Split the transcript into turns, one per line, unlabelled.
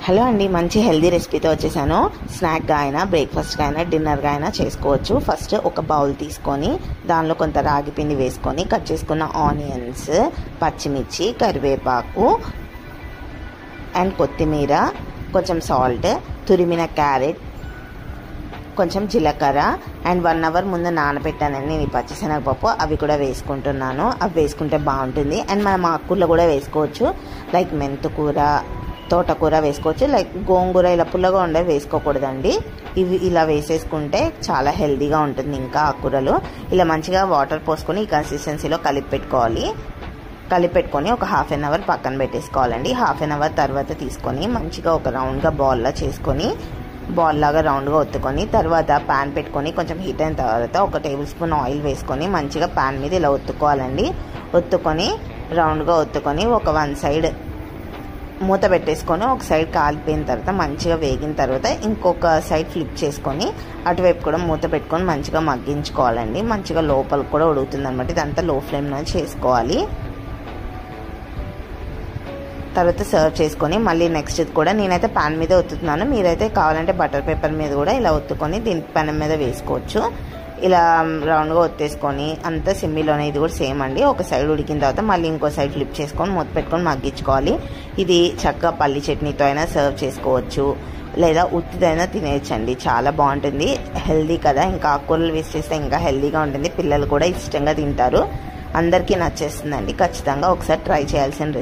Hello అండి, మంచి healthy రెసిపీతో వచ్చేసాను. స్నాక్గా అయినా బ్రేక్ఫాస్ట్గా అయినా డిన్నర్గా అయినా చేసుకోవచ్చు. ఫస్ట్ ఒక బౌల్ తీసుకొని దానిలో కొంత రాగి పిండి వేసుకొని కట్ చేసుకున్న ఆనియన్స్, పచ్చిమిర్చి, కరివేపాకు అండ్ కొత్తిమీర, కొంచెం సాల్ట్, తురిమిన క్యారెట్, కొంచెం జీలకర్ర అండ్ 1 అవర్ ముందు నానబెట్టానండి నేను ఈ పచ్చిశనగపప్పు. అవి కూడా వేసుకుంటున్నాను. అవి వేసుకుంటే బాగుంటుంది. అండ్ మనం ఆకుకూరలు కూడా వేసుకోవచ్చు, లైక్ మెంతుకూర, తోటకూర వేసుకోవచ్చు. లైక్ గోంగూర ఇలా పుల్లగా ఉండే వేసుకోకూడదండి. ఇవి ఇలా వేసేసుకుంటే చాలా హెల్తీగా ఉంటుంది. ఇంకా ఆకుకూరలు ఇలా మంచిగా వాటర్ పోసుకొని ఈ కన్సిస్టెన్సీలో కలిపెట్టుకొని ఒక హాఫ్ అన్ అవర్ పక్కన పెట్టేసుకోవాలండి. హాఫ్ అన్ అవర్ తర్వాత తీసుకొని మంచిగా ఒక రౌండ్గా బాల్లా చేసుకొని బాల్ లాగా రౌండ్గా ఒత్తుకొని తర్వాత ప్యాన్ పెట్టుకొని కొంచెం హీట్ అయిన తర్వాత 1 టేబుల్ స్పూన్ ఆయిల్ వేసుకొని మంచిగా ప్యాన్ మీద ఇలా ఒత్తుకోవాలండి. ఒత్తుకొని రౌండ్గా ఒత్తుకొని ఒక 1 సైడ్ మూత పెట్టేసుకొని ఒక సైడ్ కాలిపోయిన తర్వాత మంచిగా వేగిన తర్వాత ఇంకొక సైడ్ ఫ్లిప్ చేసుకొని అటువైపు కూడా మూత పెట్టుకొని మంచిగా మగ్గించుకోవాలండి. మంచిగా లోపలికి కూడా ఉడుకుతుంది అనమాట. ఇదంతా లో ఫ్లేమ్లో చేసుకోవాలి. తర్వాత సర్వ్ చేసుకొని మళ్ళీ నెక్స్ట్ కూడా నేనైతే ప్యాన్ మీద ఒత్తుతున్నాను. మీరైతే కావాలంటే బటర్ పేపర్ మీద కూడా ఇలా ఒత్తుకొని దీని పెనం మీద వేసుకోవచ్చు. ఇలా రౌండ్గా ఒత్తేసుకొని అంతా సిమ్మిలోనే ఇది కూడా సేమ్ అండి. ఒక సైడ్ ఉడికిన తర్వాత మళ్ళీ ఇంకో సైడ్ ఫ్లిప్ చేసుకొని మూత పెట్టుకొని మగ్గించుకోవాలి. ఇది చక్కగా పల్లి చట్నీతో అయినా సర్వ్ చేసుకోవచ్చు, లేదా ఉత్తిదైనా తినేయచ్చండి. చాలా బాగుంటుంది, హెల్దీ కదా. ఇంకా ఆకుకూరలు వేస్ట్ చేస్తే ఇంకా హెల్దీగా ఉంటుంది. పిల్లలు కూడా ఇష్టంగా తింటారు. అందరికీ నచ్చేస్తుందండి. ఖచ్చితంగా ఒకసారి ట్రై చేయాల్సిన రెసిపీ.